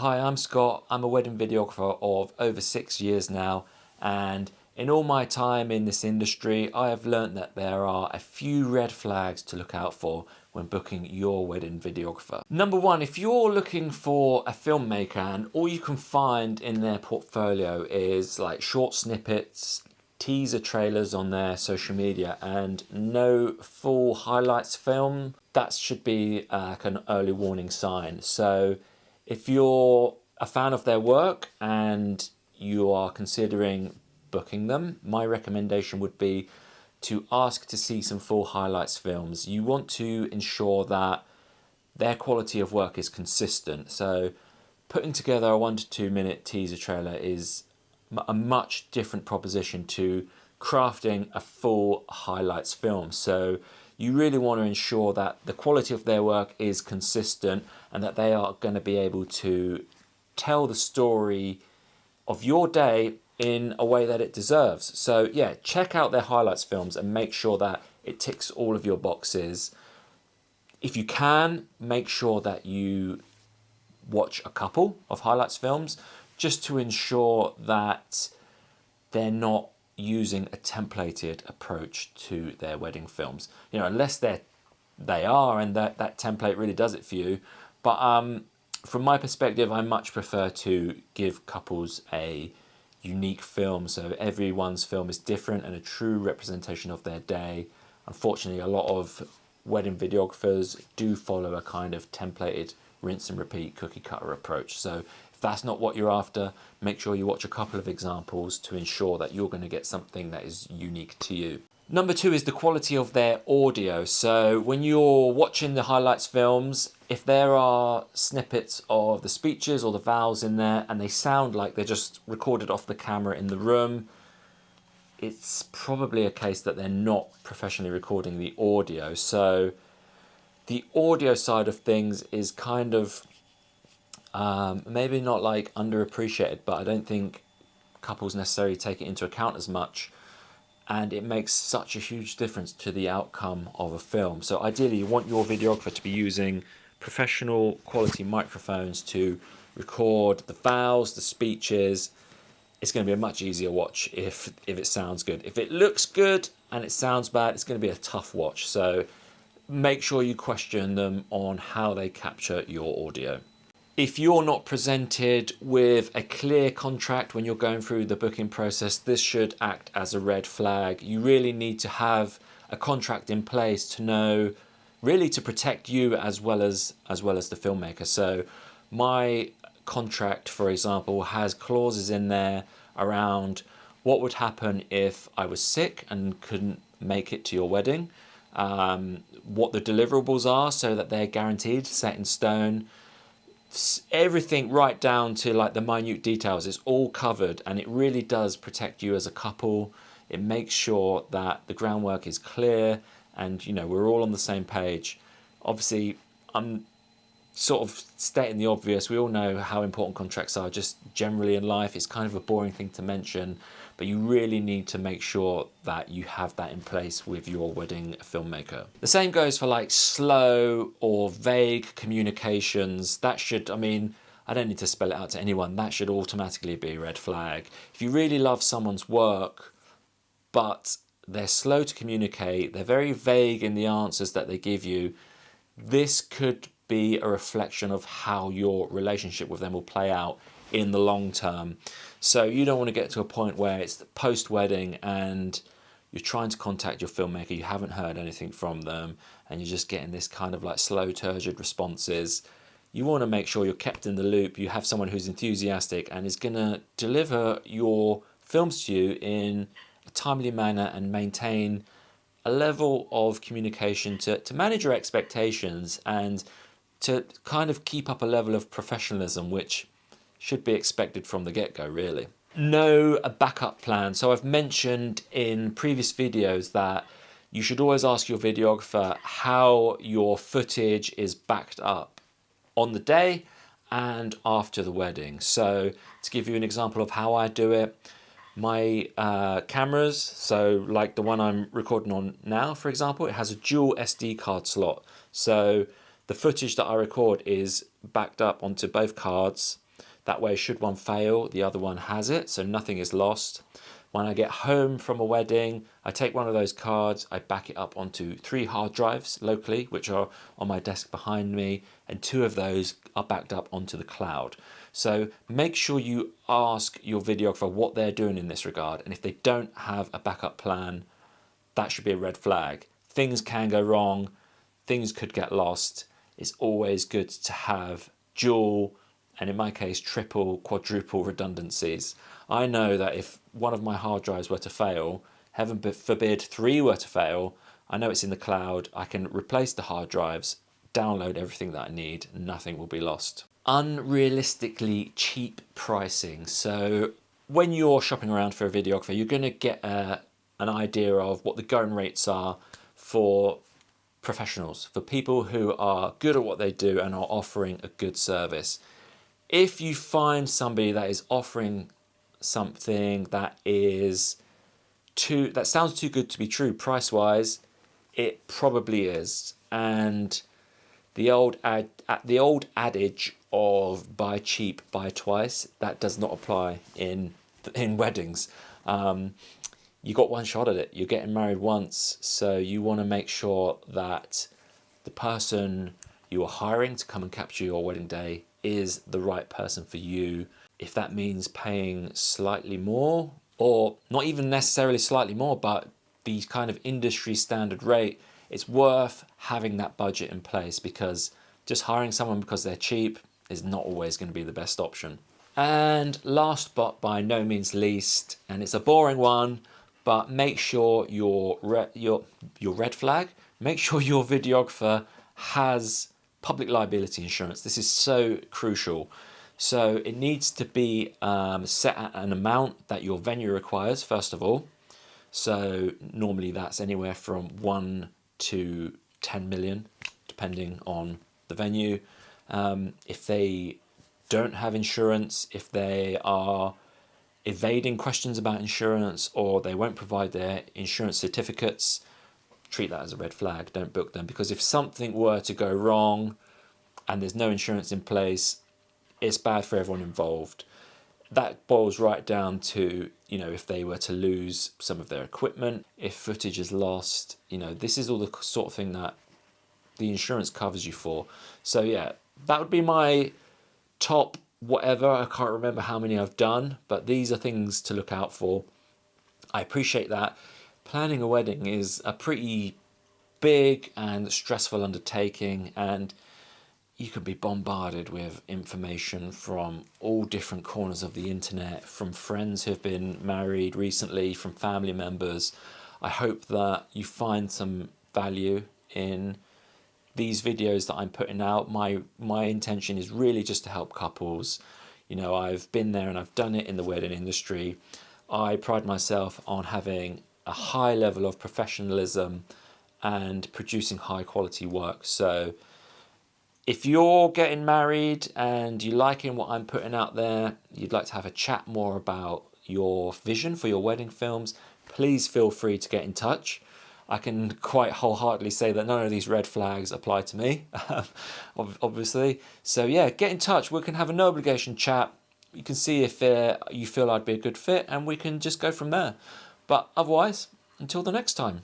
Hi, I'm Scott. I'm a wedding videographer of over 6 years now, and in all my time in this industry, I have learnt that there are a few red flags to look out for when booking your wedding videographer. Number one, if you're looking for a filmmaker and all you can find in their portfolio is like short snippets, teaser trailers on their social media and no full highlights film, that should be like an early warning sign. So if you're a fan of their work and you are considering booking them, my recommendation would be to ask to see some full highlights films. You want to ensure that their quality of work is consistent. So putting together a 1 to 2 minute teaser trailer is a much different proposition to crafting a full highlights film. So you really want to ensure that the quality of their work is consistent and that they are going to be able to tell the story of your day in a way that it deserves. So yeah, check out their highlights films and make sure that it ticks all of your boxes. If you can, make sure that you watch a couple of highlights films just to ensure that they're not using a templated approach to their wedding films. You know, unless they are, and that template really does it for you. But from my perspective, I much prefer to give couples a unique film, so everyone's film is different and a true representation of their day. Unfortunately, a lot of wedding videographers do follow a kind of templated rinse and repeat cookie cutter approach. So if that's not what you're after, make sure you watch a couple of examples to ensure that you're going to get something that is unique to you. Number two is the quality of their audio. So when you're watching the highlights films, if there are snippets of the speeches or the vows in there and they sound like they're just recorded off the camera in the room, it's probably a case that they're not professionally recording the audio. So the audio side of things is kind of maybe not like underappreciated, but I don't think couples necessarily take it into account as much, and it makes such a huge difference to the outcome of a film. So ideally you want your videographer to be using professional quality microphones to record the vows, the speeches. It's going to be a much easier watch if it sounds good. If it looks good and it sounds bad, it's going to be a tough watch. So make sure you question them on how they capture your audio. If you're not presented with a clear contract when you're going through the booking process, this should act as a red flag. You really need to have a contract in place to know, really to protect you as well as the filmmaker. So my contract, for example, has clauses in there around what would happen if I was sick and couldn't make it to your wedding, what the deliverables are so that they're guaranteed, set in stone. Everything right down to like the minute details is all covered, and it really does protect you as a couple. It makes sure that the groundwork is clear and, you know, we're all on the same page. Obviously, I'm sort of stating the obvious. We all know how important contracts are just generally in life. It's kind of a boring thing to mention, but you really need to make sure that you have that in place with your wedding filmmaker. The same goes for like slow or vague communications. That should, I mean, I don't need to spell it out to anyone. That should automatically be a red flag. If you really love someone's work, but they're slow to communicate, they're very vague in the answers that they give you, this could be a reflection of how your relationship with them will play out in the long term. So you don't want to get to a point where it's post-wedding and you're trying to contact your filmmaker, you haven't heard anything from them, and you're just getting this kind of like slow, turgid responses. You want to make sure you're kept in the loop. You have someone who's enthusiastic and is going to deliver your films to you in a timely manner and maintain a level of communication to manage your expectations and to kind of keep up a level of professionalism, which should be expected from the get-go, really. Know a backup plan. So I've mentioned in previous videos that you should always ask your videographer how your footage is backed up on the day and after the wedding. So to give you an example of how I do it, my cameras, so like the one I'm recording on now, for example, it has a dual SD card slot. So the footage that I record is backed up onto both cards. That way, should one fail, the other one has it, so nothing is lost. When I get home from a wedding, I take one of those cards, I back it up onto 3 hard drives locally, which are on my desk behind me, and 2 of those are backed up onto the cloud. So make sure you ask your videographer what they're doing in this regard, and if they don't have a backup plan, that should be a red flag. Things can go wrong, things could get lost. It's always good to have dual, and in my case, triple, quadruple redundancies. I know that if one of my hard drives were to fail, heaven forbid 3 were to fail, I know it's in the cloud, I can replace the hard drives, download everything that I need, nothing will be lost. Unrealistically cheap pricing. So when you're shopping around for a videographer, you're going to get an idea of what the going rates are for professionals, for people who are good at what they do and are offering a good service. If you find somebody that is offering something that sounds too good to be true price wise, it probably is. And the old adage of buy cheap, buy twice, that does not apply in weddings. You got one shot at it. You're getting married once, so you want to make sure that the person you are hiring to come and capture your wedding day is the right person for you. If that means paying slightly more, or not even necessarily slightly more, but the kind of industry standard rate, it's worth having that budget in place, because just hiring someone because they're cheap is not always going to be the best option. And last but by no means least, and it's a boring one, but make sure your red flag, make sure your videographer has public liability insurance. This is so crucial. So it needs to be set at an amount that your venue requires, first of all. So normally that's anywhere from 1 to 10 million, depending on the venue. If they don't have insurance, if they are evading questions about insurance, or they won't provide their insurance certificates, treat that as a red flag. Don't book them, because if something were to go wrong and there's no insurance in place, it's bad for everyone involved. That boils right down to, if they were to lose some of their equipment, if footage is lost, this is all the sort of thing that the insurance covers you for. So yeah, that would be my top whatever. I can't remember how many I've done, but these are things to look out for. I appreciate that. Planning a wedding is a pretty big and stressful undertaking, and you can be bombarded with information from all different corners of the internet, from friends who've been married recently, from family members. I hope that you find some value in these videos that I'm putting out. My intention is really just to help couples. I've been there and I've done it in the wedding industry. I pride myself on having a high level of professionalism and producing high quality work. So if you're getting married and you're liking what I'm putting out there, you'd like to have a chat more about your vision for your wedding films, please feel free to get in touch. I can quite wholeheartedly say that none of these red flags apply to me, obviously. So yeah, get in touch. We can have a no obligation chat. You can see if you feel I'd be a good fit, and we can just go from there. But otherwise, until the next time.